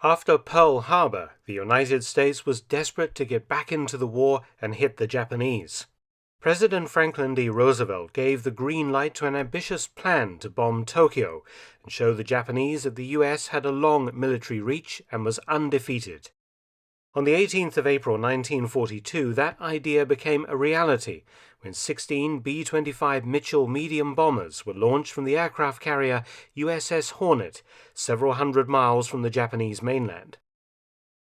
After Pearl Harbor, the United States was desperate to get back into the war and hit the Japanese. President Franklin D. Roosevelt gave the green light to an ambitious plan to bomb Tokyo and show the Japanese that the U.S. had a long military reach and was undefeated. On the 18th of April 1942, that idea became a reality when 16 B-25 Mitchell medium bombers were launched from the aircraft carrier USS Hornet, several hundred miles from the Japanese mainland.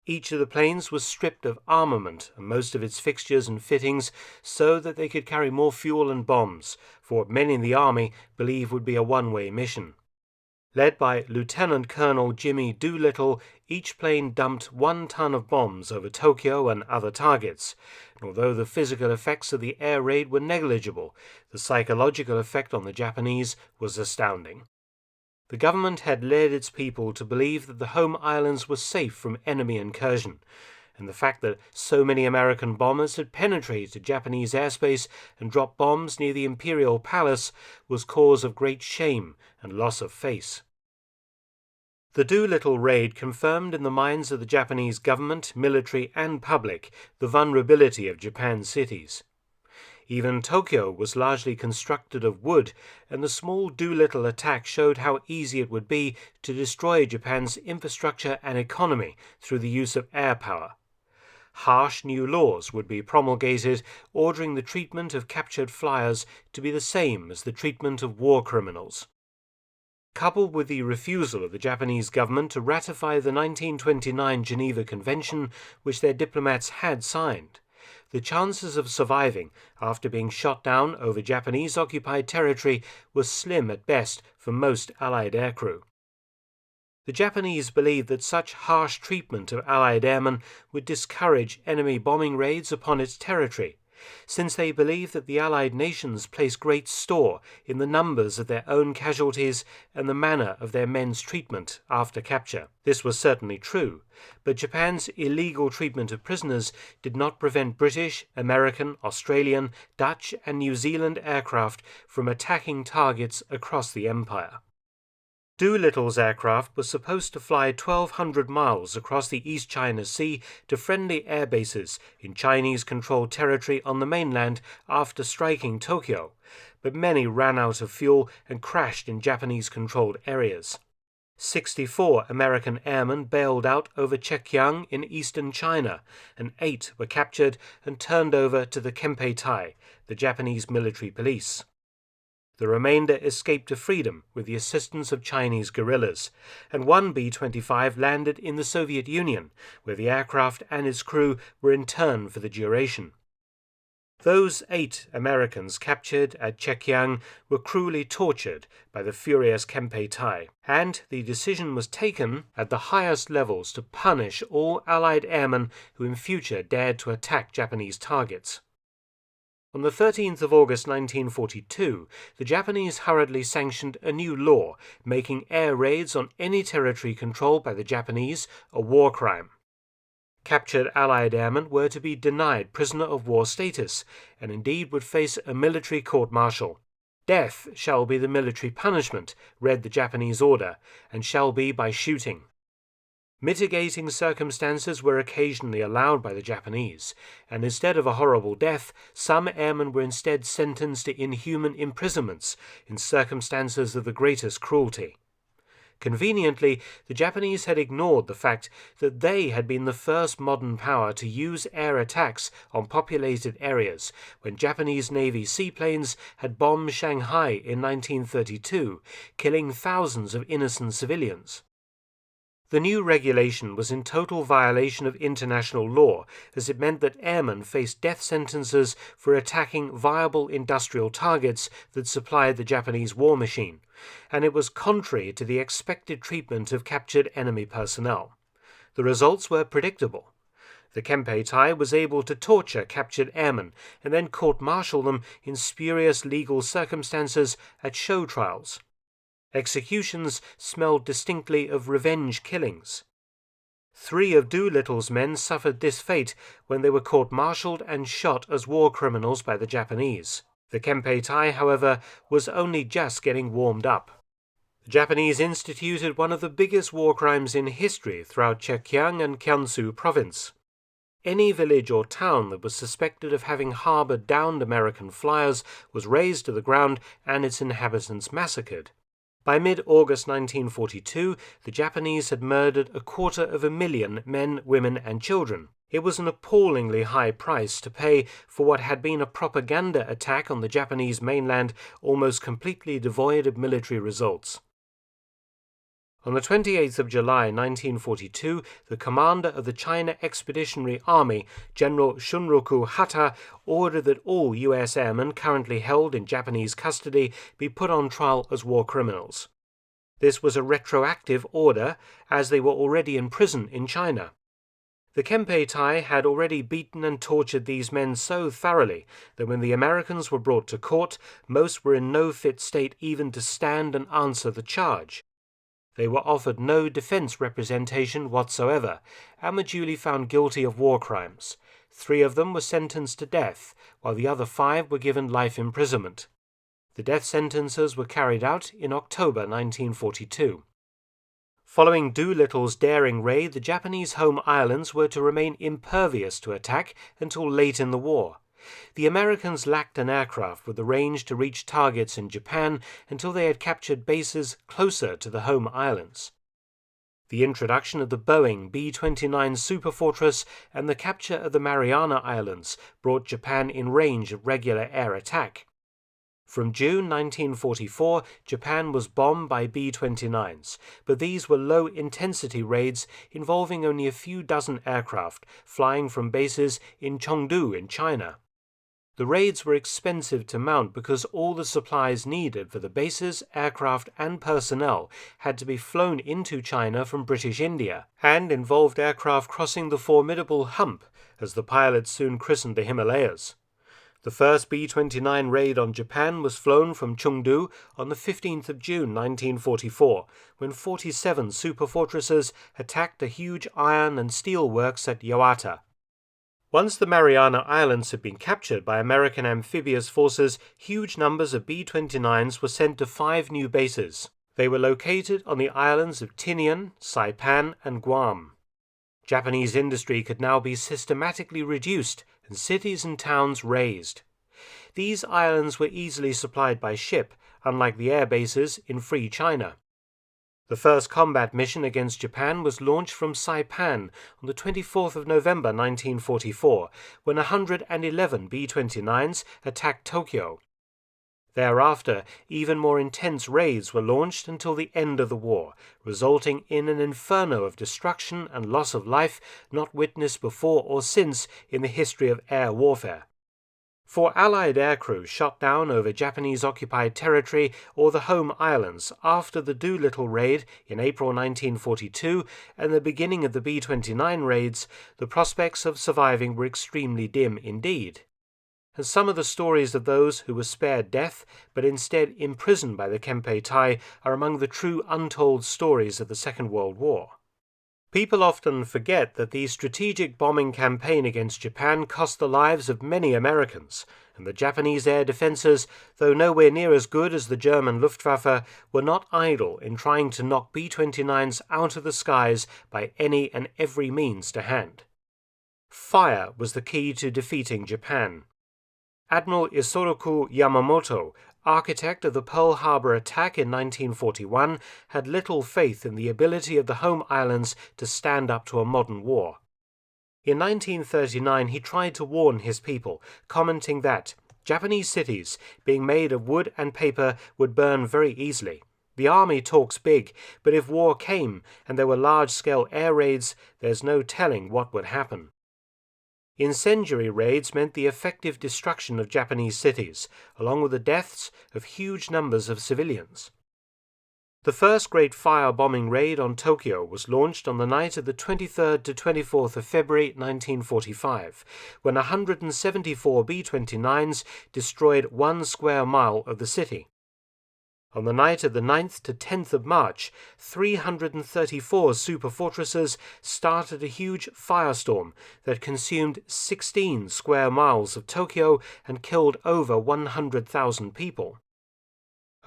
Each of the planes was stripped of armament and most of its fixtures and fittings so that they could carry more fuel and bombs for what many in the Army believed would be a one-way mission. Led by Lieutenant Colonel Jimmy Doolittle, each plane dumped 1 ton of bombs over Tokyo and other targets. And although the physical effects of the air raid were negligible, the psychological effect on the Japanese was astounding. The government had led its people to believe that the home islands were safe from enemy incursion, and the fact that so many American bombers had penetrated Japanese airspace and dropped bombs near the Imperial Palace was cause of great shame and loss of face. The Doolittle raid confirmed in the minds of the Japanese government, military, and public the vulnerability of Japan's cities. Even Tokyo was largely constructed of wood, and the small Doolittle attack showed how easy it would be to destroy Japan's infrastructure and economy through the use of air power. Harsh new laws would be promulgated, ordering the treatment of captured flyers to be the same as the treatment of war criminals. Coupled with the refusal of the Japanese government to ratify the 1929 Geneva Convention, which their diplomats had signed, the chances of surviving after being shot down over Japanese-occupied territory was slim at best for most Allied aircrew. The Japanese believed that such harsh treatment of Allied airmen would discourage enemy bombing raids upon its territory, since they believed that the Allied nations placed great store in the numbers of their own casualties and the manner of their men's treatment after capture. This was certainly true, but Japan's illegal treatment of prisoners did not prevent British, American, Australian, Dutch, and New Zealand aircraft from attacking targets across the empire. Doolittle's aircraft was supposed to fly 1,200 miles across the East China Sea to friendly air bases in Chinese-controlled territory on the mainland after striking Tokyo, but many ran out of fuel and crashed in Japanese-controlled areas. 64 American airmen bailed out over Chekiang in eastern China, and 8 were captured and turned over to the Kempeitai, the Japanese military police. The remainder escaped to freedom with the assistance of Chinese guerrillas, and 1 B-25 landed in the Soviet Union, where the aircraft and its crew were interned for the duration. Those 8 Americans captured at Chekiang were cruelly tortured by the furious Kempeitai, and the decision was taken at the highest levels to punish all Allied airmen who in future dared to attack Japanese targets. On the 13th of August 1942, the Japanese hurriedly sanctioned a new law making air raids on any territory controlled by the Japanese a war crime. Captured Allied airmen were to be denied prisoner of war status and indeed would face a military court-martial. "Death shall be the military punishment," read the Japanese order, "and shall be by shooting." Mitigating circumstances were occasionally allowed by the Japanese, and instead of a horrible death, some airmen were instead sentenced to inhuman imprisonments in circumstances of the greatest cruelty. Conveniently, the Japanese had ignored the fact that they had been the first modern power to use air attacks on populated areas when Japanese Navy seaplanes had bombed Shanghai in 1932, killing thousands of innocent civilians. The new regulation was in total violation of international law, as it meant that airmen faced death sentences for attacking viable industrial targets that supplied the Japanese war machine, and it was contrary to the expected treatment of captured enemy personnel. The results were predictable. The Kempeitai was able to torture captured airmen and then court-martial them in spurious legal circumstances at show trials. Executions smelled distinctly of revenge killings. 3 of Doolittle's men suffered this fate when they were court-martialed and shot as war criminals by the Japanese. The Kempeitai, however, was only just getting warmed up. The Japanese instituted one of the biggest war crimes in history throughout Zhejiang and Jiangsu province. Any village or town that was suspected of having harbored downed American flyers was razed to the ground and its inhabitants massacred. By mid-August 1942, the Japanese had murdered 250,000 men, women, and children. It was an appallingly high price to pay for what had been a propaganda attack on the Japanese mainland, almost completely devoid of military results. On the 28th of July 1942, the commander of the China Expeditionary Army, General Shunroku Hata, ordered that all U.S. airmen currently held in Japanese custody be put on trial as war criminals. This was a retroactive order, as they were already in prison in China. The Kempeitai had already beaten and tortured these men so thoroughly that when the Americans were brought to court, most were in no fit state even to stand and answer the charge. They were offered no defense representation whatsoever, and were duly found guilty of war crimes. 3 of them were sentenced to death, while the other 5 were given life imprisonment. The death sentences were carried out in October 1942. Following Doolittle's daring raid, the Japanese home islands were to remain impervious to attack until late in the war. The Americans lacked an aircraft with the range to reach targets in Japan until they had captured bases closer to the home islands. The introduction of the Boeing B-29 Superfortress and the capture of the Mariana Islands brought Japan in range of regular air attack. From June 1944, Japan was bombed by B-29s, but these were low-intensity raids involving only a few dozen aircraft flying from bases in Chengdu in China. The raids were expensive to mount because all the supplies needed for the bases, aircraft, and personnel had to be flown into China from British India, and involved aircraft crossing the formidable hump, as the pilots soon christened the Himalayas. The first B-29 raid on Japan was flown from Chengdu on the 15th of June 1944, when 47 superfortresses attacked a huge iron and steel works at Yawata. Once the Mariana Islands had been captured by American amphibious forces, huge numbers of B-29s were sent to 5 new bases. They were located on the islands of Tinian, Saipan, and Guam. Japanese industry could now be systematically reduced and cities and towns razed. These islands were easily supplied by ship, unlike the air bases in Free China. The first combat mission against Japan was launched from Saipan on the 24th of November 1944, when 111 B-29s attacked Tokyo. Thereafter, even more intense raids were launched until the end of the war, resulting in an inferno of destruction and loss of life not witnessed before or since in the history of air warfare. 4 Allied aircrew shot down over Japanese-occupied territory or the home islands after the Doolittle raid in April 1942 and the beginning of the B-29 raids. The prospects of surviving were extremely dim indeed. And some of the stories of those who were spared death but instead imprisoned by the Kempeitai are among the true untold stories of the Second World War. People often forget that the strategic bombing campaign against Japan cost the lives of many Americans, and the Japanese air defenses, though nowhere near as good as the German Luftwaffe, were not idle in trying to knock B-29s out of the skies by any and every means to hand. Fire was the key to defeating Japan. Admiral Isoroku Yamamoto, architect of the Pearl Harbor attack in 1941, had little faith in the ability of the home islands to stand up to a modern war. In 1939 he tried to warn his people, commenting that Japanese cities, being made of wood and paper, would burn very easily. The army talks big, but if war came and there were large-scale air raids, there's no telling what would happen. Incendiary raids meant the effective destruction of Japanese cities, along with the deaths of huge numbers of civilians. The first great fire-bombing raid on Tokyo was launched on the night of the 23rd to 24th of February 1945, when 174 B-29s destroyed 1 square mile of the city. On the night of the 9th to 10th of March, 334 superfortresses started a huge firestorm that consumed 16 square miles of Tokyo and killed over 100,000 people.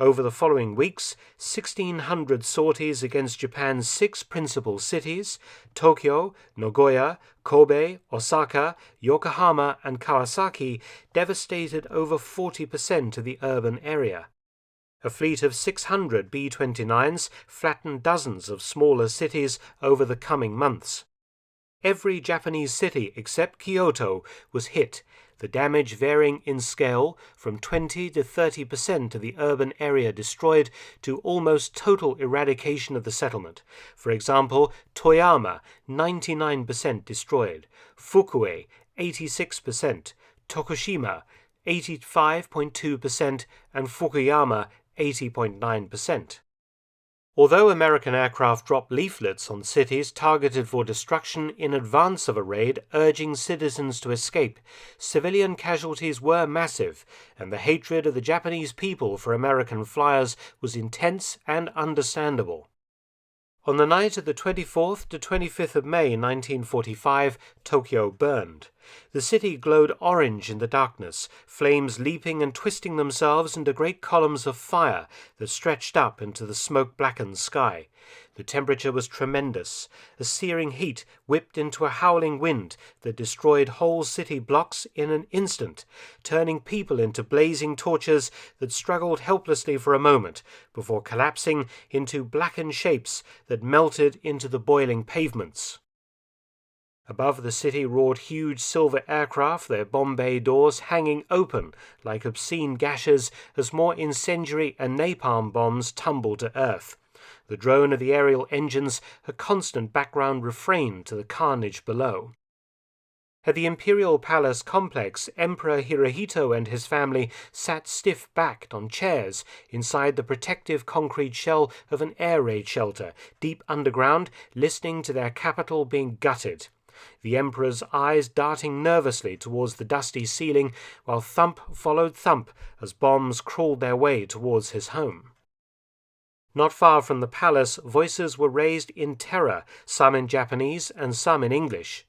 Over the following weeks, 1,600 sorties against Japan's 6 principal cities, Tokyo, Nagoya, Kobe, Osaka, Yokohama, and Kawasaki, devastated over 40% of the urban area. A fleet of 600 B-29s flattened dozens of smaller cities over the coming months. Every Japanese city except Kyoto was hit, the damage varying in scale from 20 to 30% of the urban area destroyed to almost total eradication of the settlement. For example, Toyama, 99% destroyed, Fukue, 86%, Tokushima, 85.2%, and Fukuyama, 80.9%. Although American aircraft dropped leaflets on cities targeted for destruction in advance of a raid, urging citizens to escape, civilian casualties were massive, and the hatred of the Japanese people for American flyers was intense and understandable. On the night of the 24th to 25th of May 1945, Tokyo burned. The city glowed orange in the darkness, flames leaping and twisting themselves into great columns of fire that stretched up into the smoke-blackened sky. The temperature was tremendous. A searing heat whipped into a howling wind that destroyed whole city blocks in an instant, turning people into blazing torches that struggled helplessly for a moment before collapsing into blackened shapes that melted into the boiling pavements. Above the city roared huge silver aircraft, their bomb bay doors hanging open like obscene gashes as more incendiary and napalm bombs tumbled to earth. The drone of the aerial engines a constant background refrain to the carnage below. At the Imperial Palace complex, Emperor Hirohito and his family sat stiff-backed on chairs inside the protective concrete shell of an air raid shelter deep underground, listening to their capital being gutted. The Emperor's eyes darting nervously towards the dusty ceiling, while thump followed thump as bombs crawled their way towards his home. Not far from the palace, voices were raised in terror, some in Japanese and some in English.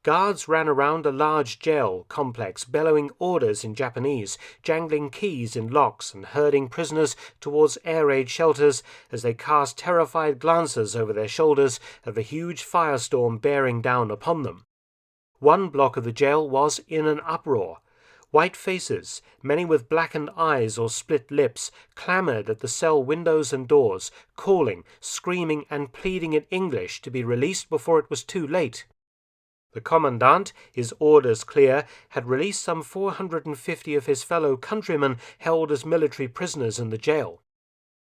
Guards ran around a large jail complex, bellowing orders in Japanese, jangling keys in locks and herding prisoners towards air raid shelters as they cast terrified glances over their shoulders at the huge firestorm bearing down upon them. One block of the jail was in an uproar. White faces, many with blackened eyes or split lips, clamoured at the cell windows and doors, calling, screaming and pleading in English to be released before it was too late. The commandant, his orders clear, had released some 450 of his fellow countrymen held as military prisoners in the jail.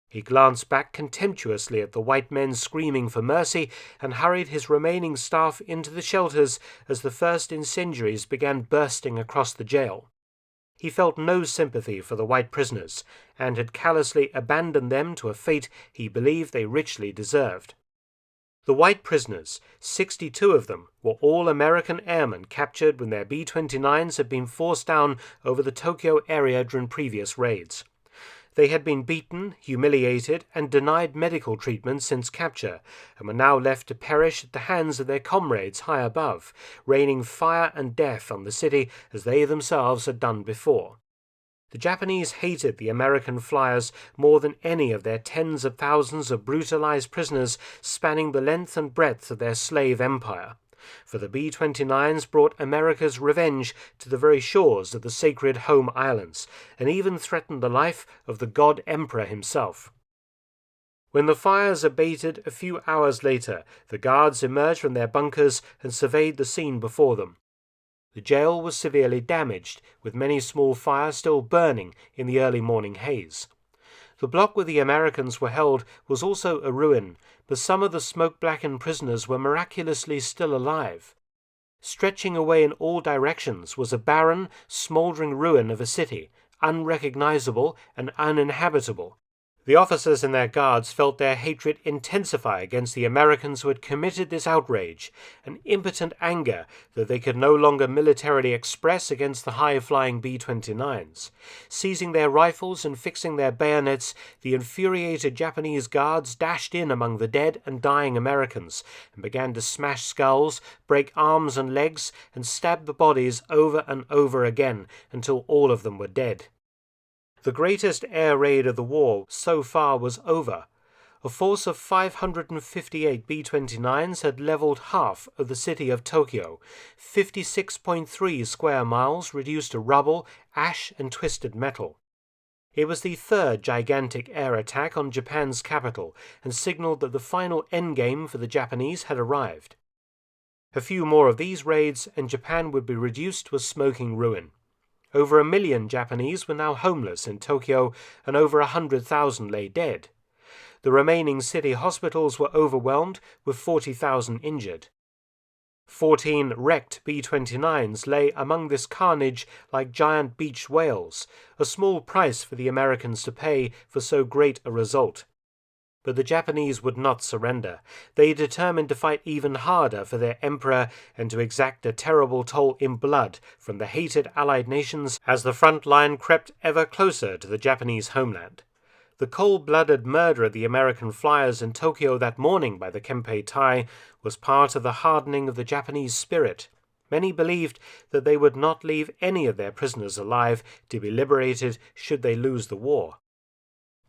He glanced back contemptuously at the white men screaming for mercy and hurried his remaining staff into the shelters as the first incendiaries began bursting across the jail. He felt no sympathy for the white prisoners, and had callously abandoned them to a fate he believed they richly deserved. The white prisoners, 62 of them, were all American airmen captured when their B-29s had been forced down over the Tokyo area during previous raids. They had been beaten, humiliated, and denied medical treatment since capture, and were now left to perish at the hands of their comrades high above, raining fire and death on the city as they themselves had done before. The Japanese hated the American flyers more than any of their tens of thousands of brutalized prisoners spanning the length and breadth of their slave empire. For the B-29s brought America's revenge to the very shores of the sacred home islands, and even threatened the life of the God Emperor himself. When the fires abated a few hours later, the guards emerged from their bunkers and surveyed the scene before them. The jail was severely damaged, with many small fires still burning in the early morning haze. The block where the Americans were held was also a ruin, but some of the smoke-blackened prisoners were miraculously still alive. Stretching away in all directions was a barren, smouldering ruin of a city, unrecognizable and uninhabitable. The officers and their guards felt their hatred intensify against the Americans who had committed this outrage, an impotent anger that they could no longer militarily express against the high-flying B-29s. Seizing their rifles and fixing their bayonets, the infuriated Japanese guards dashed in among the dead and dying Americans and began to smash skulls, break arms and legs, and stab the bodies over and over again until all of them were dead. The greatest air raid of the war so far was over. A force of 558 B-29s had leveled half of the city of Tokyo, 56.3 square miles reduced to rubble, ash, and twisted metal. It was the third gigantic air attack on Japan's capital and signaled that the final endgame for the Japanese had arrived. A few more of these raids and Japan would be reduced to a smoking ruin. Over 1 million Japanese were now homeless in Tokyo, and over 100,000 lay dead. The remaining city hospitals were overwhelmed, with 40,000 injured. 14 wrecked B-29s lay among this carnage like giant beached whales, a small price for the Americans to pay for so great a result. But the Japanese would not surrender. They determined to fight even harder for their emperor and to exact a terrible toll in blood from the hated Allied nations as the front line crept ever closer to the Japanese homeland. The cold-blooded murder of the American flyers in Tokyo that morning by the Kempei-tai was part of the hardening of the Japanese spirit. Many believed that they would not leave any of their prisoners alive to be liberated should they lose the war.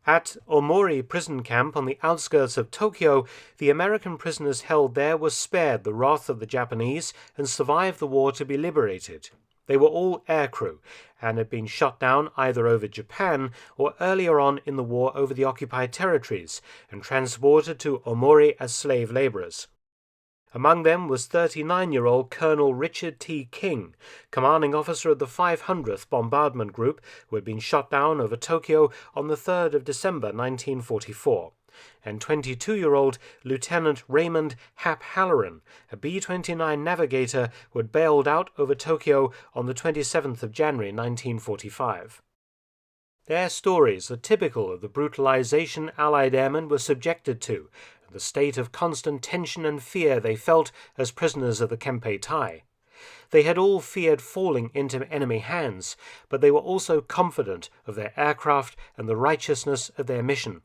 At Omori prison camp on the outskirts of Tokyo, the American prisoners held there were spared the wrath of the Japanese and survived the war to be liberated. They were all aircrew and had been shot down either over Japan or earlier on in the war over the occupied territories and transported to Omori as slave laborers. Among them was 39-year-old Colonel Richard T. King, commanding officer of the 500th Bombardment Group, who had been shot down over Tokyo on the 3rd of December 1944, and 22-year-old Lieutenant Raymond Hap Halloran, a B-29 navigator who had bailed out over Tokyo on the 27th of January 1945. Their stories are typical of the brutalization Allied airmen were subjected to, and the state of constant tension and fear they felt as prisoners of the Kempei-tai. They had all feared falling into enemy hands, but they were also confident of their aircraft and the righteousness of their mission.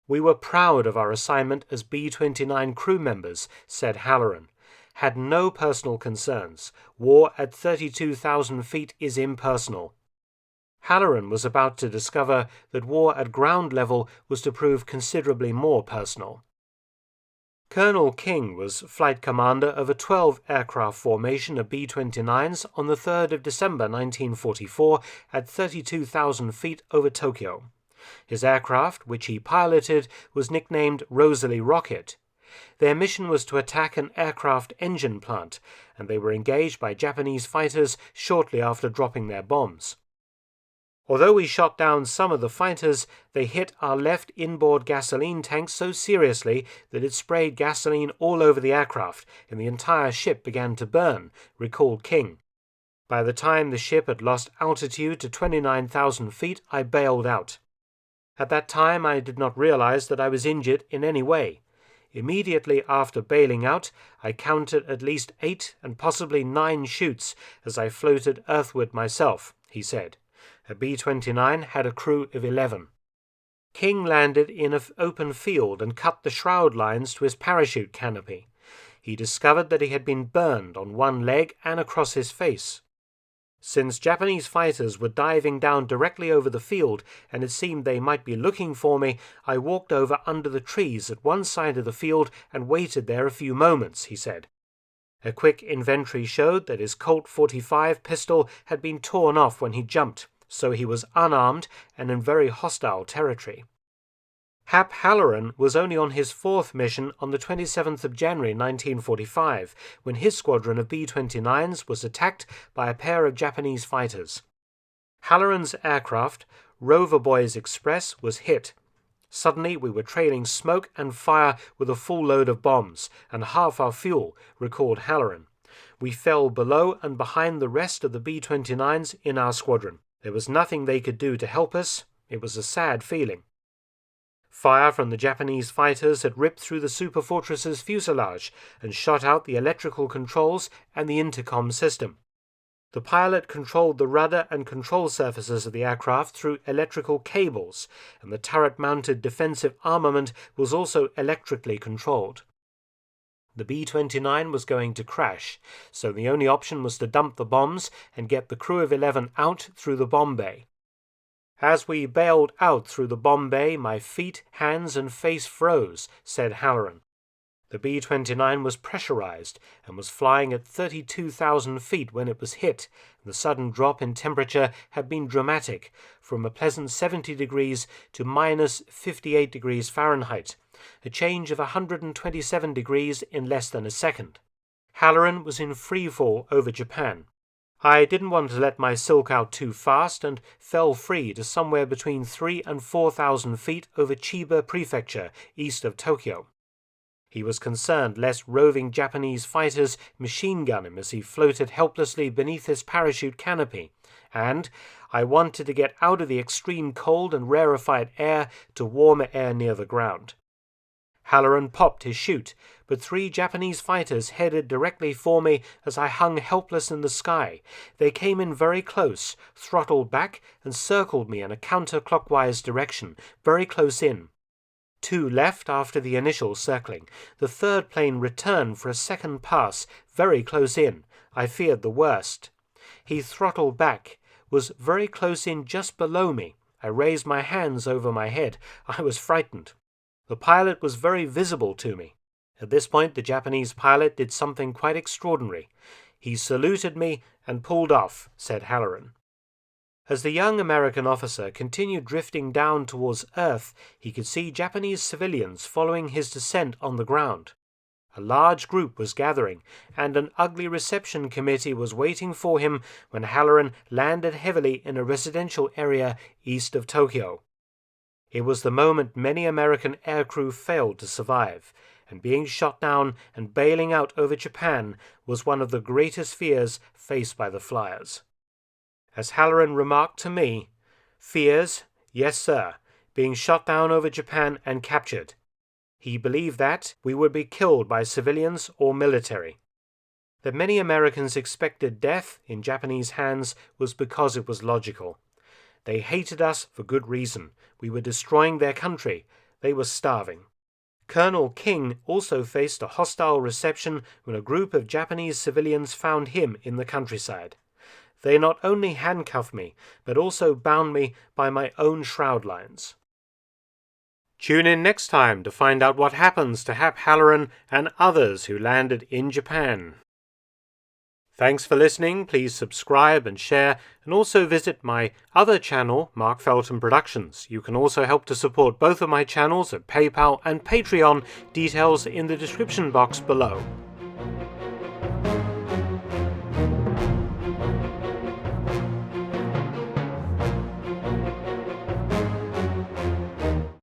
"We were proud of our assignment as B-29 crew members," said Halloran. "Had no personal concerns. War at 32,000 feet is impersonal." Halloran was about to discover that war at ground level was to prove considerably more personal. Colonel King was flight commander of a 12-aircraft formation of B-29s on the 3rd of December 1944 at 32,000 feet over Tokyo. His aircraft, which he piloted, was nicknamed Rosalie Rocket. Their mission was to attack an aircraft engine plant, and they were engaged by Japanese fighters shortly after dropping their bombs. Although we shot down some of the fighters, they hit our left inboard gasoline tank so seriously that it sprayed gasoline all over the aircraft, and the entire ship began to burn, recalled King. By the time the ship had lost altitude to 29,000 feet, I bailed out. At that time, I did not realize that I was injured in any way. Immediately after bailing out, I counted at least 8 and possibly 9 shoots as I floated earthward myself, he said. A B-29 had a crew of 11. King landed in an open field and cut the shroud lines to his parachute canopy. He discovered that he had been burned on one leg and across his face. Since Japanese fighters were diving down directly over the field and it seemed they might be looking for me, I walked over under the trees at one side of the field and waited there a few moments, he said. A quick inventory showed that his Colt 45 pistol had been torn off when he jumped, so he was unarmed and in very hostile territory. Hap Halloran was only on his 4th mission on the 27th of January 1945, when his squadron of B-29s was attacked by a pair of Japanese fighters. Halloran's aircraft, Rover Boys Express, was hit. Suddenly we were trailing smoke and fire with a full load of bombs, and half our fuel, recalled Halloran. We fell below and behind the rest of the B-29s in our squadron. There was nothing they could do to help us. It was a sad feeling. Fire from the Japanese fighters had ripped through the superfortress's fuselage and shot out the electrical controls and the intercom system. The pilot controlled the rudder and control surfaces of the aircraft through electrical cables, and the turret-mounted defensive armament was also electrically controlled. The B-29 was going to crash, so the only option was to dump the bombs and get the crew of 11 out through the bomb bay. As we bailed out through the bomb bay, my feet, hands, and face froze, said Halloran. The B-29 was pressurized and was flying at 32,000 feet when it was hit. The sudden drop in temperature had been dramatic, from a pleasant 70 degrees to minus 58 degrees Fahrenheit, a change of 127 degrees in less than a second. Halloran was in free fall over Japan. I didn't want to let my silk out too fast and fell free to somewhere between 3,000 and 4,000 feet over Chiba Prefecture, east of Tokyo. He was concerned lest roving Japanese fighters machine gun him as he floated helplessly beneath his parachute canopy, and I wanted to get out of the extreme cold and rarefied air to warmer air near the ground. Halloran popped his chute, but 3 Japanese fighters headed directly for me as I hung helpless in the sky. They came in very close, throttled back, and circled me in a counterclockwise direction, very close in. 2 left after the initial circling. The 3rd plane returned for a second pass, very close in. I feared the worst. He throttled back, was very close in just below me. I raised my hands over my head. I was frightened. The pilot was very visible to me. At this point, the Japanese pilot did something quite extraordinary. He saluted me and pulled off, said Halloran. As the young American officer continued drifting down towards Earth, he could see Japanese civilians following his descent on the ground. A large group was gathering, and an ugly reception committee was waiting for him when Halloran landed heavily in a residential area east of Tokyo. It was the moment many American aircrew failed to survive, and being shot down and bailing out over Japan was one of the greatest fears faced by the flyers. As Halloran remarked to me, fears, yes sir, being shot down over Japan and captured. He believed that we would be killed by civilians or military. That many Americans expected death in Japanese hands was because it was logical. They hated us for good reason. We were destroying their country. They were starving. Colonel King also faced a hostile reception when a group of Japanese civilians found him in the countryside. They not only handcuffed me, but also bound me by my own shroud lines. Tune in next time to find out what happens to Hap Halloran and others who landed in Japan. Thanks for listening. Please subscribe and share, and also visit my other channel, Mark Felton Productions. You can also help to support both of my channels at PayPal and Patreon, details in the description box below.